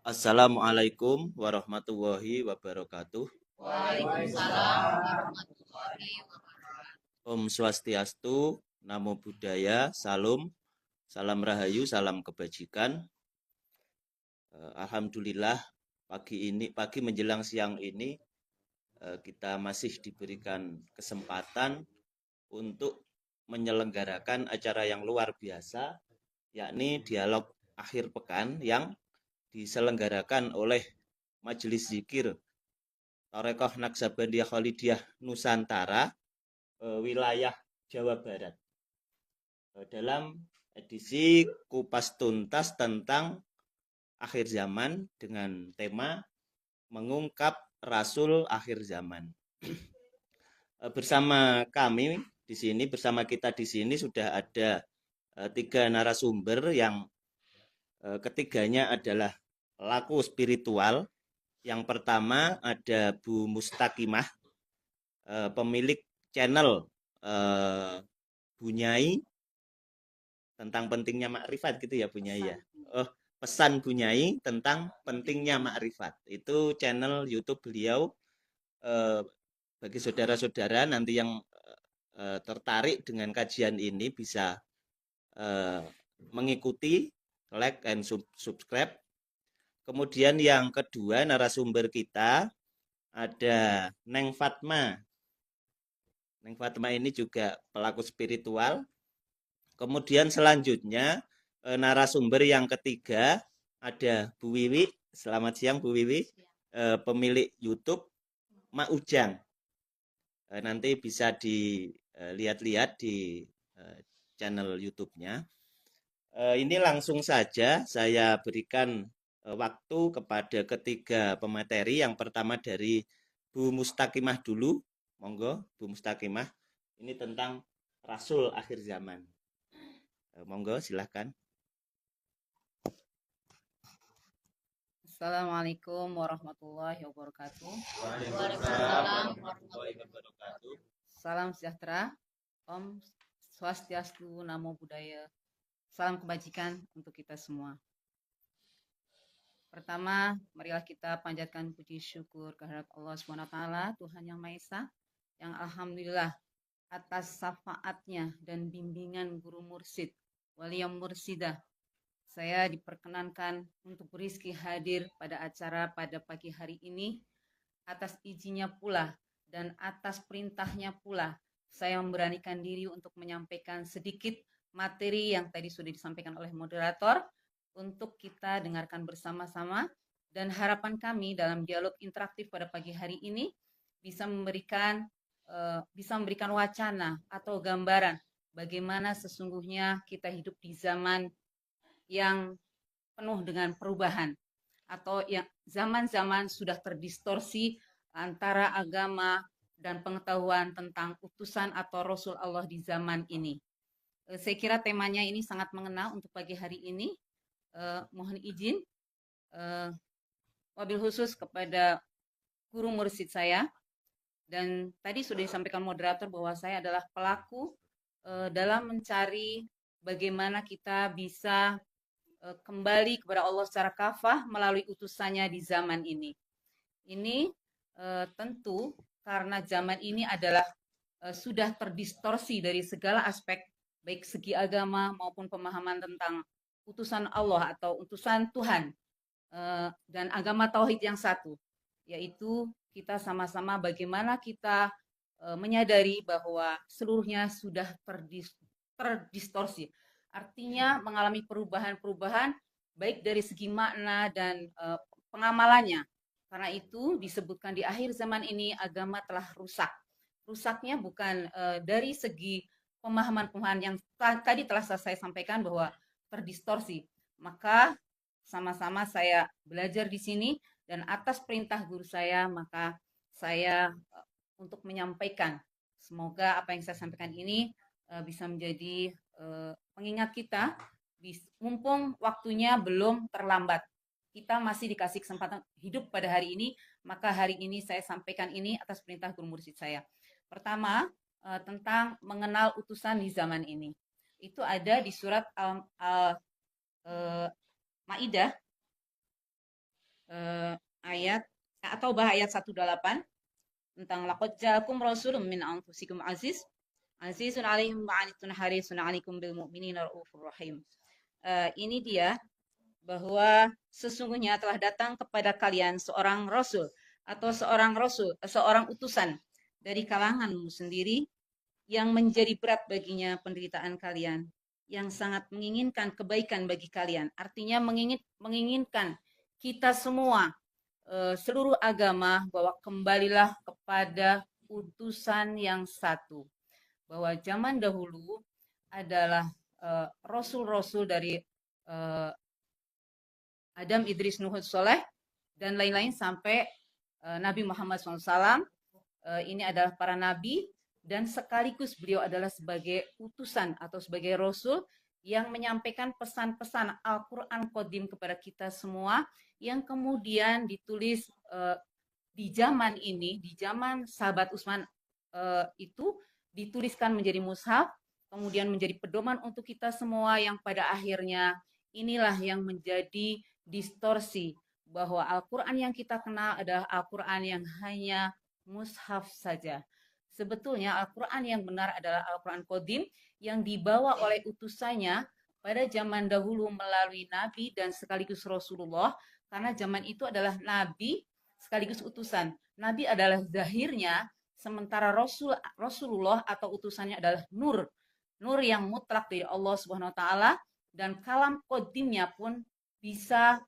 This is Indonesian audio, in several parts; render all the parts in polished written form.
Assalamualaikum warahmatullahi wabarakatuh. Waalaikumsalam warahmatullahi wabarakatuh. Om Swastiastu, Namo Buddhaya, Salam Rahayu, Salam Kebajikan. Alhamdulillah pagi menjelang siang ini kita masih diberikan kesempatan untuk menyelenggarakan acara yang luar biasa, yakni dialog akhir pekan yang diselenggarakan oleh Majelis Zikir Torekoh Naksabandiyah Khalidiyah Nusantara wilayah Jawa Barat dalam edisi Kupas Tuntas tentang akhir zaman dengan tema mengungkap Rasul akhir zaman. Bersama kita di sini sudah ada 3 narasumber yang ketiganya adalah pelaku spiritual. Yang pertama ada Bu Mustaqimah, pemilik channel Bunyai tentang pentingnya makrifat gitu ya Bunyai ya. Pesan Bunyai tentang pentingnya makrifat. Itu channel YouTube beliau. Bagi saudara-saudara nanti yang tertarik dengan kajian ini bisa mengikuti, like and subscribe. Kemudian yang kedua narasumber kita ada Neng Fatma. Neng Fatma ini juga pelaku spiritual. Kemudian selanjutnya narasumber yang ketiga ada Bu Wiwi. Selamat siang Bu Wiwi, pemilik YouTube Mak Ujang. Nanti bisa dilihat-lihat di channel YouTube-nya. Ini langsung saja saya berikan waktu kepada ketiga pemateri. Yang pertama dari Bu Mustaqimah dulu. Monggo Bu Mustaqimah. Ini tentang Rasul akhir zaman. Monggo silahkan. Assalamualaikum warahmatullahi wabarakatuh. Waalaikumsalam warahmatullahi wabarakatuh. Salam sejahtera, Om Swastiastu, Namo Buddhaya. Salam kebajikan untuk kita semua. Pertama, marilah kita panjatkan puji syukur kehadirat Allah SWT, Tuhan Yang Maha Esa, yang alhamdulillah atas syafaatnya dan bimbingan guru mursyid, waliyam mursidah, saya diperkenankan untuk berizki hadir pada acara pada pagi hari ini. Atas izinnya pula dan atas perintahnya pula, saya memberanikan diri untuk menyampaikan sedikit materi yang tadi sudah disampaikan oleh moderator untuk kita dengarkan bersama-sama. Dan harapan kami dalam dialog interaktif pada pagi hari ini bisa memberikan wacana atau gambaran bagaimana sesungguhnya kita hidup di zaman yang penuh dengan perubahan, atau yang zaman-zaman sudah terdistorsi antara agama dan pengetahuan tentang utusan atau Rasul Allah di zaman ini. Saya kira temanya ini sangat mengena untuk pagi hari ini. Mohon izin, wabil khusus kepada guru mursyid saya. Dan tadi sudah disampaikan moderator bahwa saya adalah pelaku dalam mencari bagaimana kita bisa kembali kepada Allah secara kafah melalui utusannya di zaman ini. Ini tentu karena zaman ini adalah sudah terdistorsi dari segala aspek, baik segi agama maupun pemahaman tentang utusan Allah atau utusan Tuhan dan agama tauhid yang satu, yaitu kita sama-sama bagaimana kita menyadari bahwa seluruhnya sudah terdistorsi. Artinya mengalami perubahan-perubahan baik dari segi makna dan pengamalannya. Karena itu disebutkan di akhir zaman ini agama telah rusak. Rusaknya bukan dari segi pemahaman-pemahaman yang tadi telah saya sampaikan bahwa terdistorsi. Maka sama-sama saya belajar di sini dan atas perintah guru saya maka saya untuk menyampaikan. Semoga apa yang saya sampaikan ini bisa menjadi pengingat kita, mumpung waktunya belum terlambat. Kita masih dikasih kesempatan hidup pada hari ini, maka hari ini saya sampaikan ini atas perintah guru mursyid saya. Pertama, tentang mengenal utusan di zaman ini. Itu ada di surat Maidah ayat atau ayat 18 tentang laqad ja'akum rasulun min anfusikum azizun 'alaihim ma 'anittum harisun 'alaikum bil mu'minina raufur rahim. Ini dia bahwa sesungguhnya telah datang kepada kalian seorang rasul atau seorang utusan dari kalanganmu sendiri yang menjadi berat baginya penderitaan kalian, yang sangat menginginkan kebaikan bagi kalian. Artinya menginginkan kita semua seluruh agama bahwa kembalilah kepada utusan yang satu. Bahwa zaman dahulu adalah rasul-rasul dari Adam, Idris, Nuh, Soleh, dan lain-lain sampai Nabi Muhammad SAW. Ini adalah para nabi dan sekaligus beliau adalah sebagai utusan atau sebagai rasul yang menyampaikan pesan-pesan Al-Quran Qadim kepada kita semua yang kemudian ditulis di zaman ini, di zaman sahabat Utsman itu dituliskan menjadi mushaf, kemudian menjadi pedoman untuk kita semua yang pada akhirnya inilah yang menjadi distorsi bahwa Al-Quran yang kita kenal adalah Al-Quran yang hanya mushaf saja. Sebetulnya Al-Quran yang benar adalah Al-Quran Qadim yang dibawa oleh utusannya pada zaman dahulu melalui Nabi dan sekaligus Rasulullah, karena zaman itu adalah Nabi sekaligus utusan. Nabi adalah zahirnya, sementara Rasulullah atau utusannya adalah nur. Nur yang mutlak dari Allah Subhanahu wa taala, dan kalam qadimnya pun bisa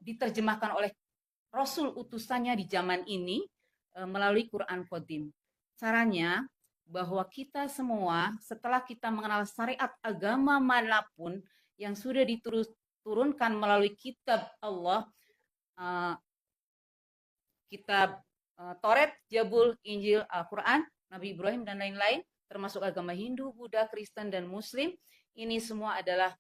diterjemahkan oleh Rasul utusannya di zaman ini melalui Quran Qadim. Caranya bahwa kita semua setelah kita mengenal syariat agama manapun yang sudah diturunkan melalui kitab Allah, kitab Taurat, Jabul, Injil, Al-Quran, Nabi Ibrahim dan lain-lain, termasuk agama Hindu, Buddha, Kristen dan Muslim, ini semua adalah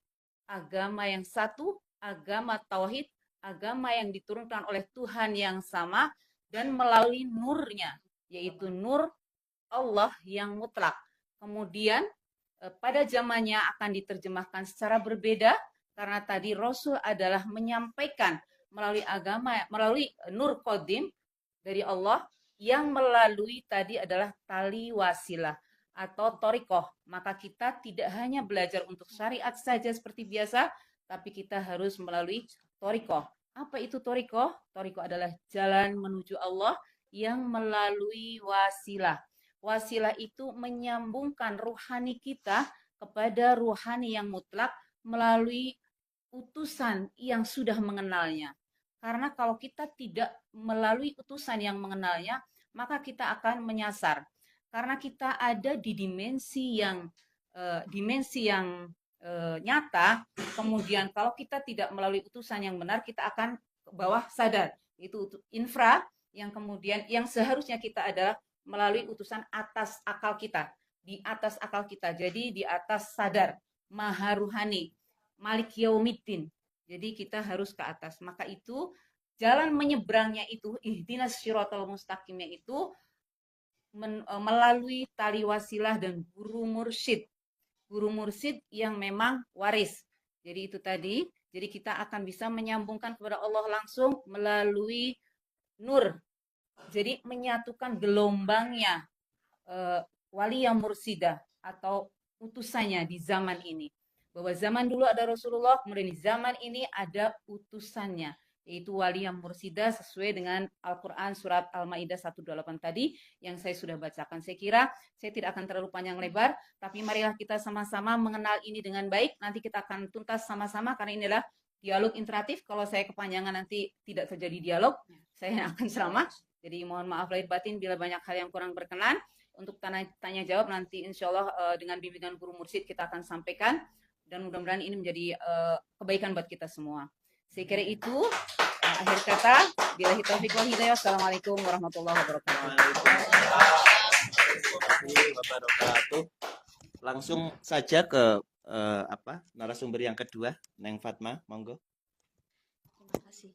agama yang satu, agama tauhid, agama yang diturunkan oleh Tuhan yang sama dan melalui nurnya, yaitu nur Allah yang mutlak. Kemudian pada zamannya akan diterjemahkan secara berbeda karena tadi Rasul adalah menyampaikan melalui agama, melalui nur qadim dari Allah yang melalui tadi adalah tali wasilah atau torikoh. Maka kita tidak hanya belajar untuk syariat saja seperti biasa, tapi kita harus melalui torikoh. Apa itu torikoh? Torikoh adalah jalan menuju Allah yang melalui wasilah. Wasilah itu menyambungkan ruhani kita kepada ruhani yang mutlak melalui utusan yang sudah mengenalnya. Karena kalau kita tidak melalui utusan yang mengenalnya, maka kita akan menyasar. Karena kita ada di dimensi yang nyata, kemudian kalau kita tidak melalui utusan yang benar, kita akan ke bawah sadar. Itu infra yang kemudian yang seharusnya kita adalah melalui utusan atas akal kita, di atas akal kita. Jadi di atas sadar, maha ruhani, malik yaumiddin. Jadi kita harus ke atas. Maka itu jalan menyeberangnya itu, ihdinas syiratal mustaqimnya itu melalui tali wasilah dan guru mursyid. Guru mursyid yang memang waris. Jadi itu tadi, jadi kita akan bisa menyambungkan kepada Allah langsung melalui nur. Jadi menyatukan gelombangnya wali yang mursidah atau utusannya di zaman ini. Bahwa zaman dulu ada Rasulullah, kemudian di zaman ini ada utusannya, yaitu wali yang mursidah sesuai dengan Al-Quran surat Al-Ma'idah 128 tadi yang saya sudah bacakan. Saya kira saya tidak akan terlalu panjang lebar, tapi marilah kita sama-sama mengenal ini dengan baik. Nanti kita akan tuntas sama-sama karena inilah dialog interaktif. Kalau saya kepanjangan nanti tidak terjadi dialog, saya akan ceramah. Jadi mohon maaf lahir batin bila banyak hal yang kurang berkenan. Untuk tanya jawab nanti insya Allah dengan bimbingan guru mursyid kita akan sampaikan. Dan mudah-mudahan ini menjadi kebaikan buat kita semua. Saya kira itu akhir kata. Billahi taufiq wal hidayah. Assalamualaikum warahmatullahi wabarakatuh. Langsung saja ke narasumber yang kedua, Neng Fatma, monggo. Terima kasih.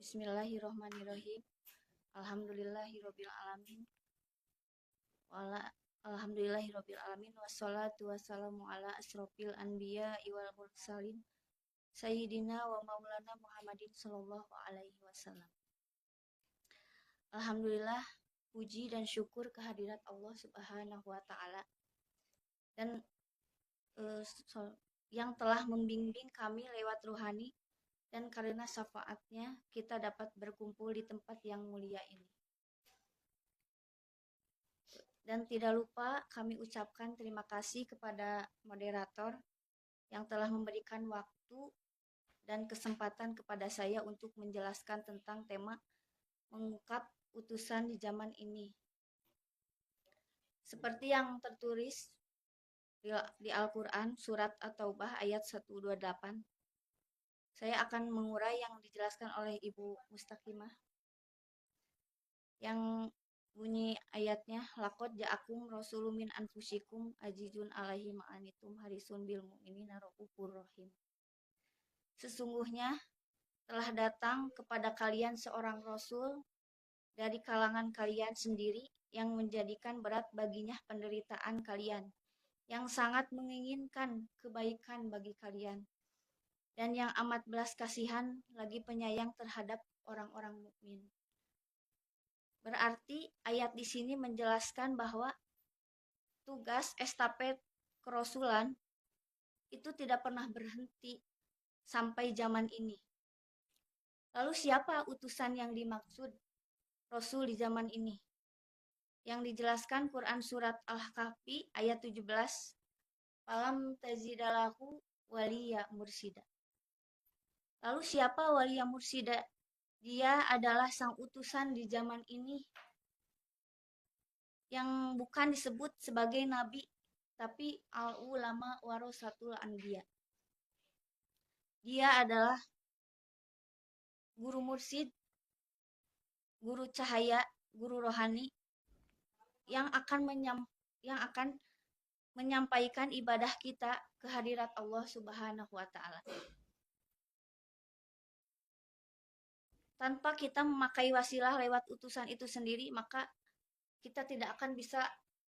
Bismillahirrahmanirrahim. Alhamdulillahirabbil alamin. Alhamdulillahirabbil alamin wassalatu wassalamu ala asrofil anbiya wal mursalin Sayyidina wa maulana Muhammadin sallallahu alaihi wasallam. Alhamdulillah, puji dan syukur kehadirat Allah Subhanahu wa taala dan yang telah membimbing kami lewat ruhani, dan karena syafaatnya kita dapat berkumpul di tempat yang mulia ini. Dan tidak lupa kami ucapkan terima kasih kepada moderator yang telah memberikan waktu dan kesempatan kepada saya untuk menjelaskan tentang tema mengungkap utusan di zaman ini. Seperti yang tertulis di Al-Quran surat At-Taubah ayat 128. Saya akan mengurai yang dijelaskan oleh Ibu Mustaqimah. Yang bunyi ayatnya, laqad ja'akum rasulun min anfusikum azizun alaihi ma'anitum harisun bil mu'minina raufur rahim. Sesungguhnya telah datang kepada kalian seorang rasul dari kalangan kalian sendiri yang menjadikan berat baginya penderitaan kalian, yang sangat menginginkan kebaikan bagi kalian, dan yang amat belas kasihan lagi penyayang terhadap orang-orang mukmin. Berarti ayat di sini menjelaskan bahwa tugas estafet kerasulan itu tidak pernah berhenti sampai zaman ini. Lalu siapa utusan yang dimaksud Rasul di zaman ini? Yang dijelaskan Quran surat Al-Kahfi ayat 17, falam tazidalahu waliya mursida. Lalu siapa waliya mursida? Dia adalah sang utusan di zaman ini yang bukan disebut sebagai nabi, tapi al-ulama warasatul anbiya. Dia adalah guru mursyid, guru cahaya, guru rohani yang akan menyampaikan ibadah kita ke hadirat Allah Subhanahu wa taala. Tanpa kita memakai wasilah lewat utusan itu sendiri, maka kita tidak akan bisa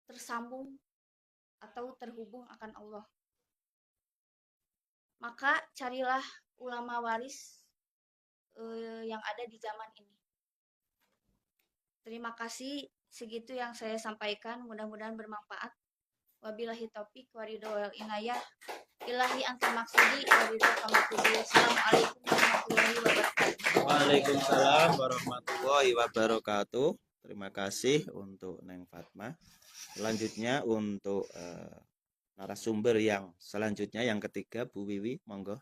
tersambung atau terhubung akan Allah. Maka carilah ulama waris yang ada di zaman ini. Terima kasih, segitu yang saya sampaikan, mudah-mudahan bermanfaat. Wabillahi taufik waridho wal inayah. Ilahi anta maksudi waridho kamaksudi. Assalamualaikum warahmatullahi wabarakatuh. Waalaikumsalam warahmatullahi wabarakatuh. Terima kasih untuk Neng Fatma. Selanjutnya untuk narasumber yang selanjutnya, yang ketiga, Bu Wiwi, monggo.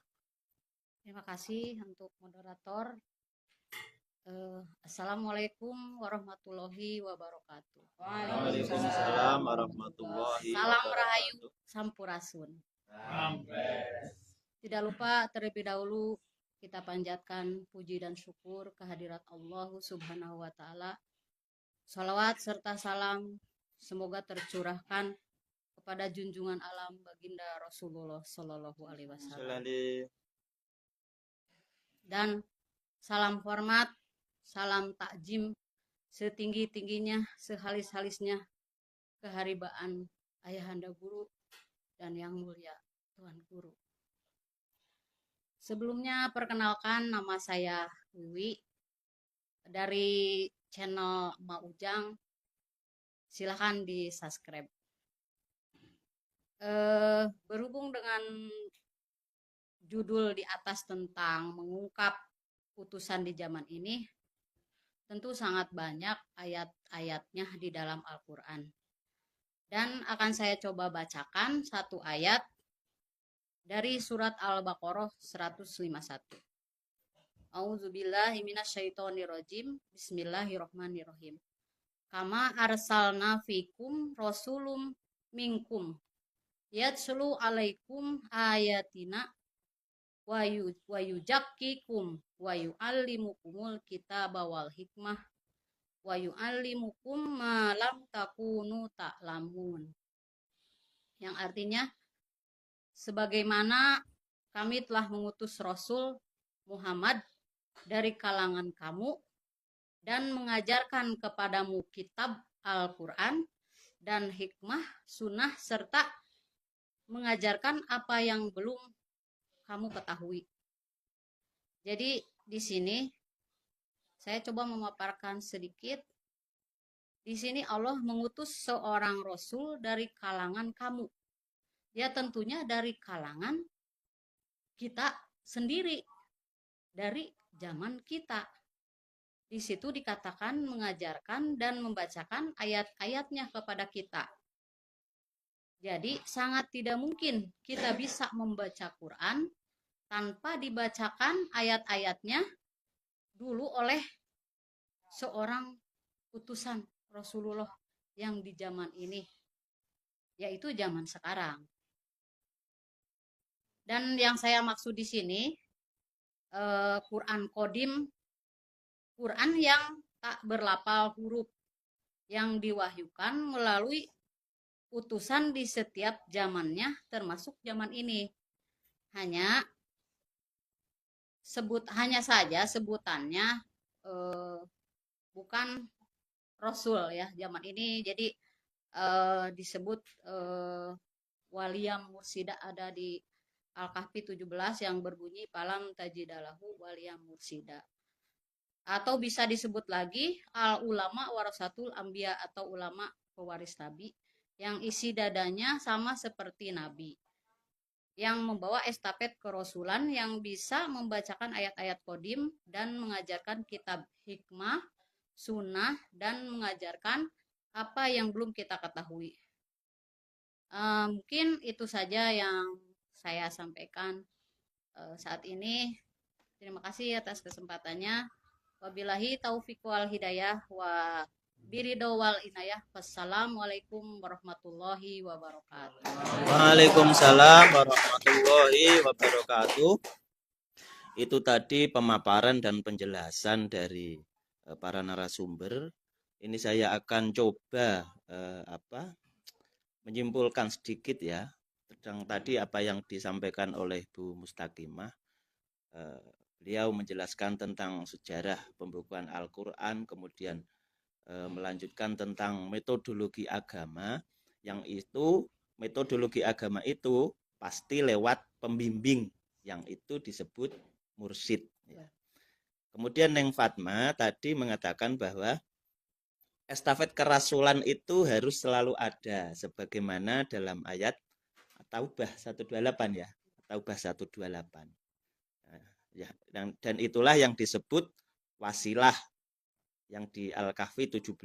Terima kasih untuk moderator. Assalamualaikum warahmatullahi wabarakatuh. Waalaikumsalam warahmatullahi Salam wabarakatuh. rahayu sampurasun. Tidak lupa terlebih dahulu kita panjatkan puji dan syukur kehadirat Allah Subhanahu wa taala. Salawat serta salam semoga tercurahkan kepada junjungan alam baginda Rasulullah Shallallahu alaihi wasallam. Dan salam hormat, salam takjim setinggi-tingginya, sehalis-halisnya keharibaan Ayahanda Guru dan yang mulia Tuan Guru. Sebelumnya perkenalkan, nama saya Wiwi dari channel Ma Ujang. Silahkan di subscribe. Berhubung dengan judul di atas tentang mengungkap utusan di zaman ini, tentu sangat banyak ayat-ayatnya di dalam Al-Quran. Dan akan saya coba bacakan satu ayat dari surat Al-Baqarah 151. A'udzubillahi minasyaitonirrajim. Bismillahirrahmanirrahim. Kama arsalna fikum rasulum minkum yatslu alaikum ayatina wa yujakkikum wa yu'allimukumul kitaba wal hikmah wa yu'allimukum ma lam takunu ta'lamun. Yang artinya, sebagaimana kami telah mengutus Rasul Muhammad dari kalangan kamu dan mengajarkan kepadamu kitab Al-Quran dan hikmah, sunnah, serta mengajarkan apa yang belum kamu ketahui. Jadi di sini saya coba memaparkan sedikit. Di sini Allah mengutus seorang rasul dari kalangan kamu. Ya tentunya dari kalangan kita sendiri, dari zaman kita. Di situ dikatakan mengajarkan dan membacakan ayat-ayatnya kepada kita. Jadi sangat tidak mungkin kita bisa membaca Quran tanpa dibacakan ayat-ayatnya dulu oleh seorang utusan Rasulullah yang di zaman ini, yaitu zaman sekarang. Dan yang saya maksud di sini, Quran Qadim, Quran yang tak berlapal huruf, yang diwahyukan melalui utusan di setiap zamannya, termasuk zaman ini. Hanya saja sebutannya bukan Rasul ya zaman ini. Jadi disebut Waliyam Mursida, ada di Al-Kahfi 17 yang berbunyi Palam tajidalahu Waliyam Mursida. Atau bisa disebut lagi al-ulama warasatul anbiya, atau ulama pewaris nabi, yang isi dadanya sama seperti nabi, yang membawa estafet kerasulan, yang bisa membacakan ayat-ayat qadim dan mengajarkan kitab hikmah, sunnah, dan mengajarkan apa yang belum kita ketahui. Mungkin itu saja yang saya sampaikan saat ini. Terima kasih atas kesempatannya. Wabillahi taufiq wal hidayah wa biridho wal inayah. Wassalamualaikum warahmatullahi wabarakatuh. Waalaikumsalam warahmatullahi wabarakatuh. Itu tadi pemaparan dan penjelasan dari para narasumber. Ini saya akan coba menyimpulkan sedikit ya tentang tadi apa yang disampaikan oleh Bu Mustaqimah. Beliau menjelaskan tentang sejarah pembukuan Al-Quran, kemudian melanjutkan tentang metodologi agama, yang itu metodologi agama itu pasti lewat pembimbing, yang itu disebut mursyid. Ya. Kemudian Neng Fatma tadi mengatakan bahwa estafet kerasulan itu harus selalu ada, sebagaimana dalam ayat Taubah 128 ya, Taubah 128. Ya, dan itulah yang disebut wasilah yang di Al-Kahfi 17.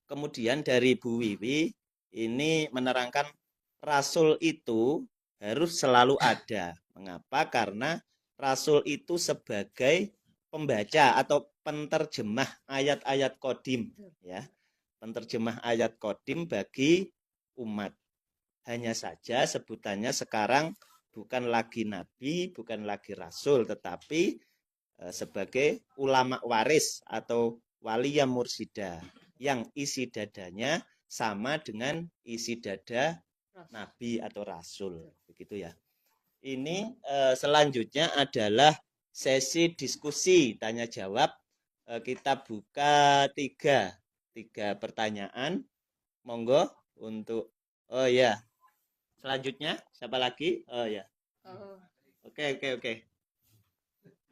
Kemudian dari Bu Wiwi ini menerangkan rasul itu harus selalu ada. Mengapa? Karena rasul itu sebagai pembaca atau penterjemah ayat-ayat qadim ya. Penterjemah ayat qadim bagi umat. Hanya saja sebutannya sekarang bukan lagi nabi, bukan lagi rasul, tetapi sebagai ulama waris atau waliyam mursida, yang isi dadanya sama dengan isi dada nabi atau rasul, begitu ya. Ini selanjutnya adalah sesi diskusi tanya jawab. Kita buka tiga pertanyaan. Monggo untuk selanjutnya siapa lagi? Oke.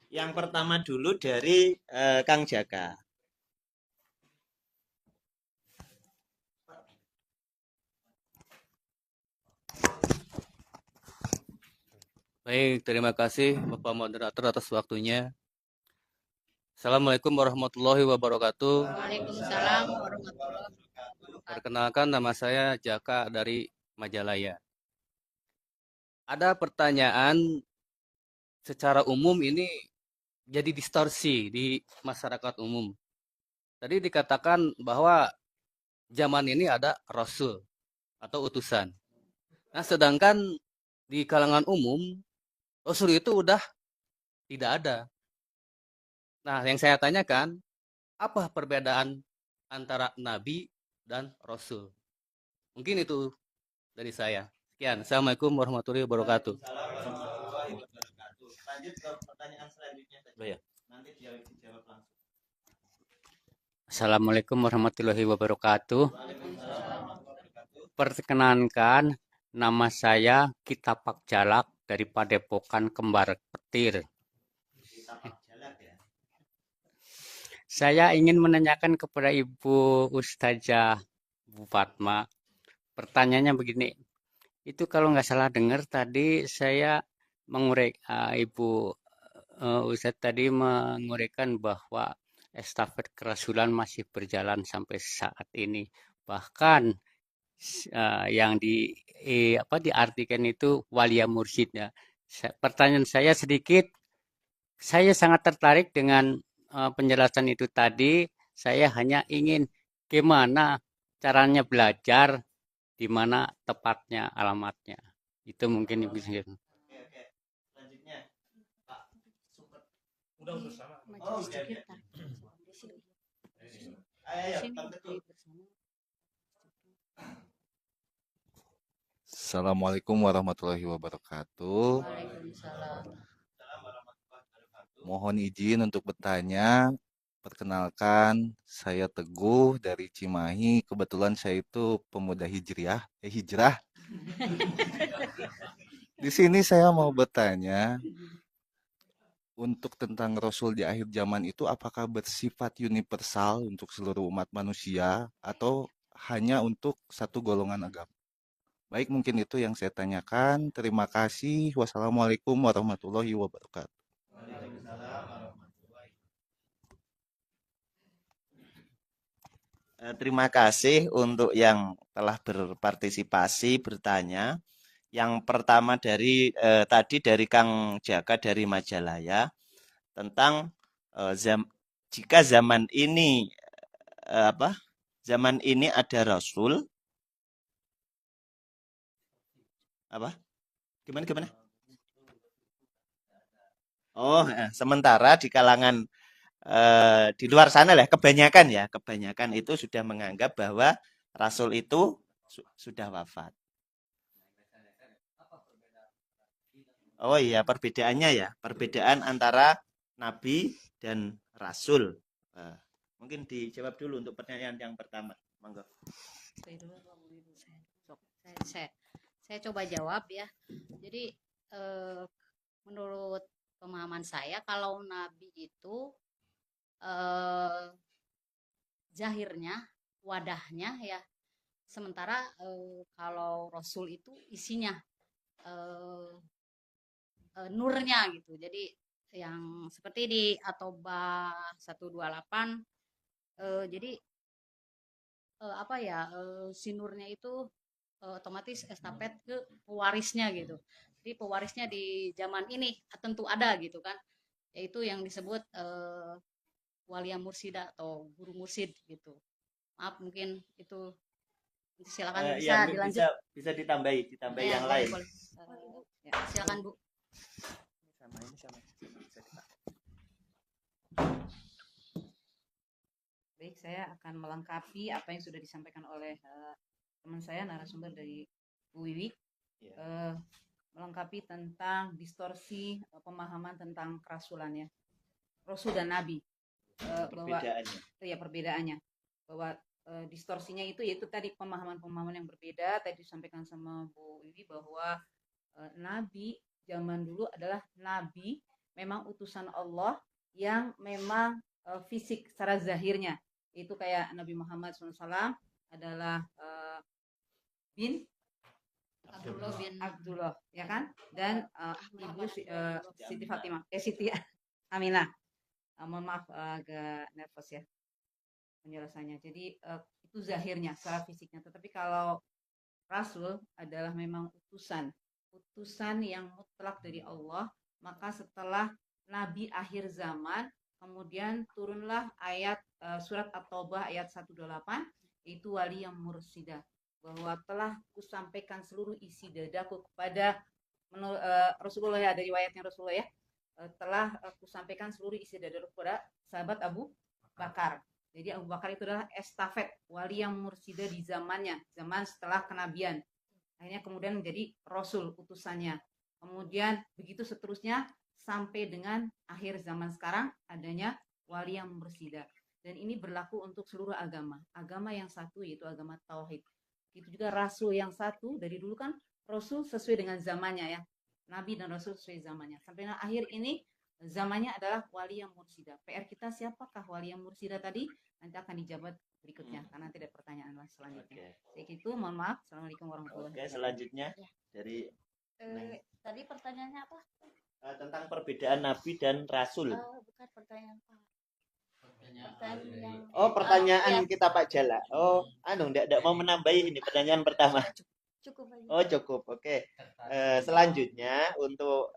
Yang pertama dulu dari Kang Jaka. Baik, terima kasih Bapak Moderator atas waktunya. Assalamualaikum warahmatullahi wabarakatuh. Waalaikumsalam warahmatullahi wabarakatuh. Perkenalkan, nama saya Jaka dari Majalaya. Ada pertanyaan secara umum ini jadi distorsi di masyarakat umum. Tadi dikatakan bahwa zaman ini ada rasul atau utusan. Nah, sedangkan di kalangan umum rasul itu udah tidak ada. Nah, yang saya tanyakan, apa perbedaan antara nabi dan rasul? Mungkin itu dari saya. Sekian. Assalamualaikum warahmatullahi wabarakatuh. Lanjut ke pertanyaan selanjutnya. Nanti dijawab langsung. Assalamualaikum warahmatullahi wabarakatuh. Perkenankan, nama saya Kitapak Jalak dari Padepokan Kembar Petir. Saya ingin menanyakan kepada Ibu Ustazah Bu Fatma. Pertanyaannya begini, itu kalau nggak salah dengar tadi saya Ibu Ustadz tadi menguraikan bahwa estafet kerasulan masih berjalan sampai saat ini. Bahkan yang diartikan itu walia mursyid ya. Pertanyaan saya sedikit, saya sangat tertarik dengan penjelasan itu tadi. Saya hanya ingin gimana caranya belajar, di mana tepatnya alamatnya. Itu mungkin Ibu. Oke, oke. Selanjutnya, Pak Super. Udah sama. Majelis Oke, Zikir oke. tarik di sini. Ayo, Di sini Bang Teguh. bersama. Assalamualaikum warahmatullahi wabarakatuh. Waalaikumsalam. Mohon izin untuk bertanya. Perkenalkan, saya Teguh dari Cimahi. Kebetulan saya itu pemuda hijrah. Di sini saya mau bertanya, untuk tentang Rasul di akhir zaman itu apakah bersifat universal untuk seluruh umat manusia atau hanya untuk satu golongan agama? Baik, mungkin itu yang saya tanyakan. Terima kasih. Wassalamualaikum warahmatullahi wabarakatuh. Terima kasih untuk yang telah berpartisipasi, bertanya. Yang pertama tadi dari Kang Jaka dari Majalaya tentang jika zaman ini zaman ini ada Rasul apa? Gimana? Oh, sementara di kalangan di luar sana lah kebanyakan itu sudah menganggap bahwa Rasul itu sudah wafat. Oh iya, perbedaan antara Nabi dan Rasul. Mungkin dijawab dulu untuk pertanyaan yang pertama, monggo. Saya coba jawab ya. Jadi menurut pemahaman saya, kalau Nabi itu zahirnya, wadahnya ya. Sementara kalau Rasul itu isinya nurnya gitu. Jadi yang seperti di At-Taubah 128, jadi si nurnya itu otomatis estafet ke pewarisnya gitu. Jadi pewarisnya di zaman ini tentu ada gitu kan, yaitu yang disebut walia mursida atau guru mursid gitu. Maaf, mungkin itu silakan bisa dilanjut. Bisa ditambahi Ya, yang boleh, lain. boleh. Ya, silakan Bu. Sama. Baik, saya akan melengkapi apa yang sudah disampaikan oleh teman saya narasumber dari Bu Wiwi, melengkapi tentang distorsi pemahaman tentang kerasulan ya, Rasul dan Nabi. Perbedaannya bahwa distorsinya itu yaitu tadi pemahaman yang berbeda. Tadi disampaikan sama Bu Wiwi bahwa Nabi zaman dulu adalah Nabi memang utusan Allah yang memang fisik secara zahirnya itu kayak Nabi Muhammad SAW adalah bin Abdullah ya kan, dan ibu Siti Fatimah Siti Aminah. Mohon maaf agak nervous ya penjelasannya. Jadi itu zahirnya secara fisiknya, tetapi kalau Rasul adalah memang utusan yang mutlak dari Allah. Maka setelah Nabi akhir zaman, kemudian turunlah ayat surat At-Taubah ayat 128, yaitu wali yang mursidah, bahwa telah kusampaikan seluruh isi dadaku kepada Rasulullah ya, dari riwayatnya Rasulullah ya, telah kusampaikan seluruh isi dadaku kepada sahabat Abu Bakar. Jadi Abu Bakar itu adalah estafet wali yang mursidah di zaman setelah kenabian. Akhirnya kemudian menjadi Rasul utusannya. Kemudian begitu seterusnya sampai dengan akhir zaman sekarang adanya wali yang mursidah. Dan ini berlaku untuk seluruh agama. Agama yang satu yaitu agama tauhid. Itu juga Rasul yang satu. Dari dulu kan Rasul sesuai dengan zamannya ya. Nabi dan Rasul sesuai zamannya. Sampai dengan akhir ini zamannya adalah wali yang mursida. PR kita siapakah wali yang mursida tadi? Nanti akan dijawab berikutnya karena tidak pertanyaan selanjutnya. Itu mohon maaf. Assalamualaikum warahmatullahi Oke, wabarakatuh. selanjutnya Ya. dari Tadi pertanyaannya apa? tentang perbedaan nabi dan rasul. Bukan pertanyaan Pak. Pertanyaan yang Oh, pertanyaan ya. kita Pak Jala. Oh, enggak mau menambahi ini pertanyaan pertama. Cukup aja. Oh, cukup. Oke. Selanjutnya untuk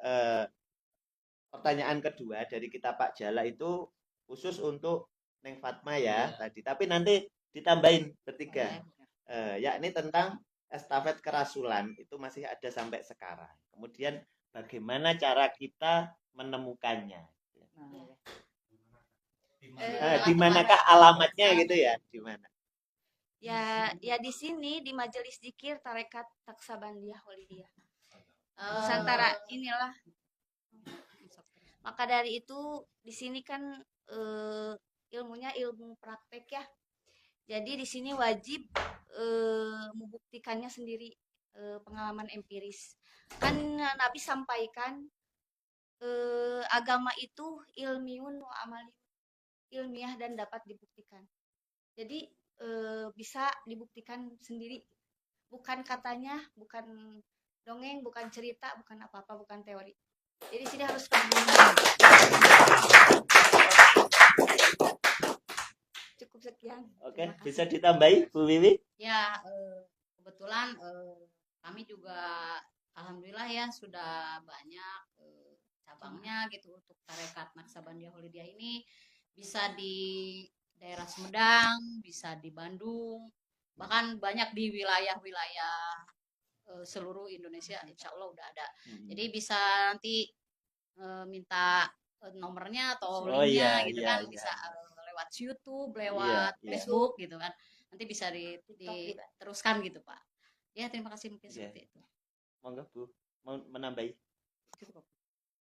pertanyaan kedua dari kita Pak Jala itu khusus untuk Neng Fatma ya tadi. Tapi nanti ditambahin bertiga. Yakni tentang estafet kerasulan itu masih ada sampai sekarang. Kemudian bagaimana cara kita menemukannya? Di manakah alamatnya gitu ya? Di mana? Ya di sini di Majelis Zikir Tarekat Taksabandiyah Walidiyah. Nusantara inilah. Maka dari itu di sini kan ilmunya ilmu praktek ya. Jadi di sini wajib membuktikannya sendiri, pengalaman empiris. Kan Nabi sampaikan agama itu ilmiun wa amali, ilmiah dan dapat dibuktikan. Jadi bisa dibuktikan sendiri. Bukan katanya, bukan dongeng, bukan cerita, bukan apa-apa, bukan teori. Jadi sini harus cukup sekian. Oke, bisa ditambahi Bu Wiwi? Ya, kebetulan kami juga alhamdulillah ya sudah banyak cabangnya gitu untuk Tarekat Naksabandiyah Walidiyah ini, bisa di daerah Sumedang, bisa di Bandung, bahkan banyak di wilayah-wilayah seluruh Indonesia, insya Allah udah ada. Jadi bisa nanti minta nomornya atau linknya gitu kan, bisa lewat YouTube, lewat Facebook gitu kan, nanti bisa diteruskan gitu Pak. Ya terima kasih mungkin seperti itu. Monggo Bu, mau menambahi? Cukup.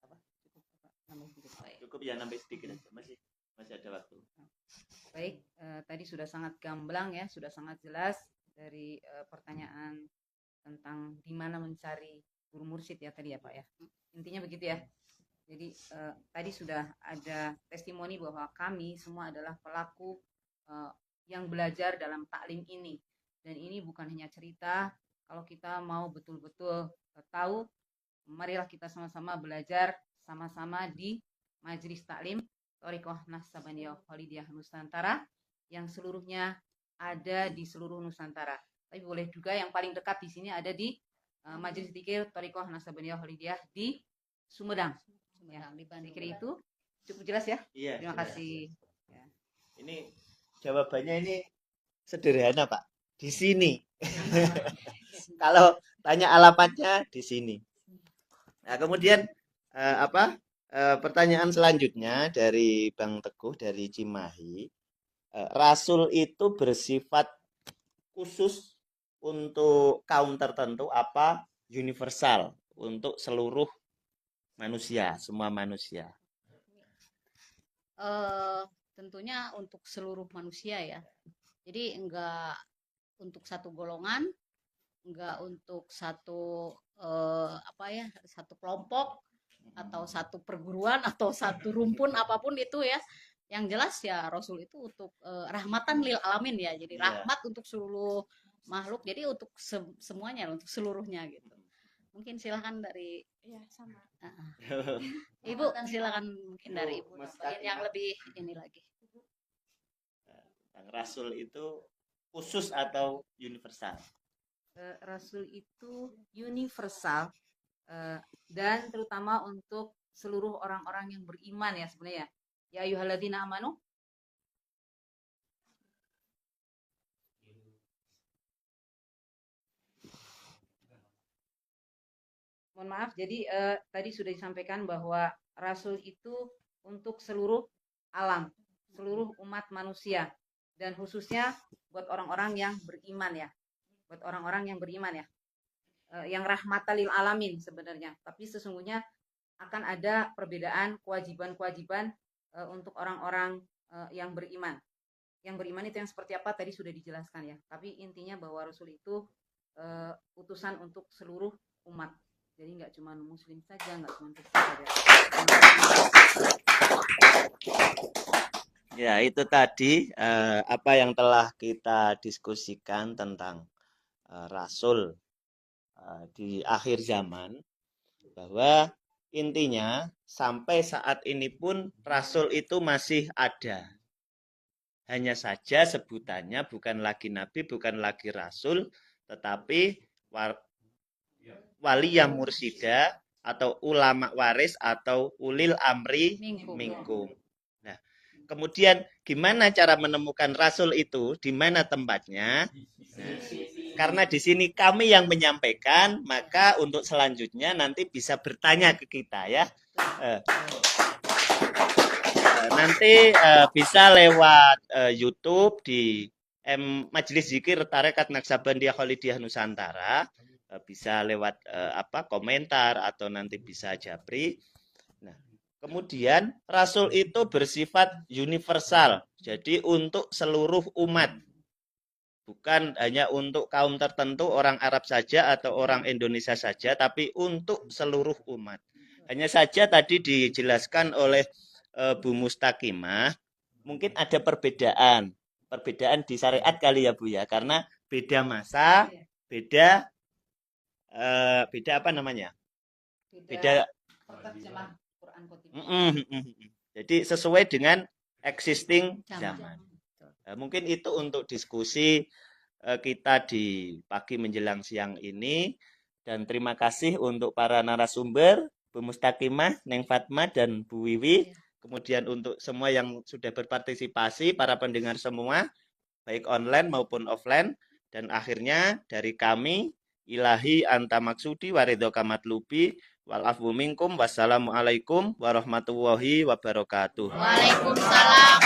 Apa? Cukup ya, nambah sedikit aja. Masih ada waktu. Baik, tadi sudah sangat gamblang ya, sudah sangat jelas dari pertanyaan tentang di mana mencari guru mursyid ya tadi ya Pak ya. Intinya begitu ya. Jadi tadi sudah ada testimoni bahwa kami semua adalah pelaku yang belajar dalam taklim ini. Dan ini bukan hanya cerita, kalau kita mau betul-betul tahu, marilah kita sama-sama belajar sama-sama di Majelis Taklim Thariqah Naksabandiyah Walidiyah Nusantara yang seluruhnya ada di seluruh Nusantara. Tapi boleh juga yang paling dekat di sini ada di Majelis Zikir Thariqah Naksabandiyah Walidiyah di Sumedang. Ya, di Zikir itu cukup jelas ya? Iya. Terima kasih. Ya. Ini jawabannya ini sederhana Pak. Di sini. Kalau tanya alamatnya di sini. Nah, kemudian pertanyaan selanjutnya dari Bang Teguh dari Cimahi. Rasul itu bersifat khusus untuk kaum tertentu apa universal untuk seluruh manusia, semua manusia? Tentunya untuk seluruh manusia ya. Jadi enggak untuk satu golongan, enggak untuk satu satu kelompok atau satu perguruan atau satu rumpun apapun itu ya. Yang jelas ya Rasul itu untuk rahmatan lil alamin ya. Jadi rahmat untuk seluruh makhluk. Jadi untuk semuanya, untuk seluruhnya gitu. Mungkin silakan dari sama. Ibu silakan mungkin dari Ibu yang lebih ini lagi. Rasul itu khusus atau universal? Rasul itu universal dan terutama untuk seluruh orang-orang yang beriman ya sebenarnya. Ya ayyuhalladzina amanu. Mohon maaf, jadi tadi sudah disampaikan bahwa Rasul itu untuk seluruh alam, seluruh umat manusia, dan khususnya buat orang-orang yang beriman ya, buat orang-orang yang beriman ya, yang rahmatan lil alamin sebenarnya. Tapi sesungguhnya akan ada perbedaan kewajiban-kewajiban untuk orang-orang yang beriman. Yang beriman itu yang seperti apa tadi sudah dijelaskan ya. Tapi intinya bahwa Rasul itu utusan untuk seluruh umat. Jadi nggak cuma muslim saja, nggak cuma Kristen saja. Ya, itu tadi apa yang telah kita diskusikan tentang Rasul di akhir zaman, bahwa intinya sampai saat ini pun Rasul itu masih ada. Hanya saja sebutannya bukan lagi Nabi, bukan lagi Rasul, tetapi waliyah mursida atau ulama waris atau ulil amri minkum. Nah, kemudian gimana cara menemukan Rasul itu? Di mana tempatnya? Nah, karena di sini kami yang menyampaikan, maka untuk selanjutnya nanti bisa bertanya ke kita ya. Nanti bisa lewat YouTube di Majelis Zikir Tarekat Naksabandia Khalidiyah Nusantara, bisa lewat komentar atau nanti bisa japri. Nah, kemudian Rasul itu bersifat universal, jadi untuk seluruh umat, bukan hanya untuk kaum tertentu, orang Arab saja atau orang Indonesia saja, tapi untuk seluruh umat. Hanya saja tadi dijelaskan oleh Bu Mustaqimah, mungkin ada perbedaan di syariat kali ya Bu ya, karena beda masa, beda apa namanya? Beda terjemah Quran Khotimah. Jadi sesuai dengan existing zaman. Mungkin itu untuk diskusi kita di pagi menjelang siang ini, dan terima kasih untuk para narasumber, Bu Mustaqimah, Neng Fatma, dan Bu Wiwi. Kemudian untuk semua yang sudah berpartisipasi, para pendengar semua, baik online maupun offline. Dan akhirnya dari kami, ilahi anta maksudi waridhoka matlubi wal afwu minkum. Wassalamualaikum warahmatullahi wabarakatuh. Waalaikumsalam.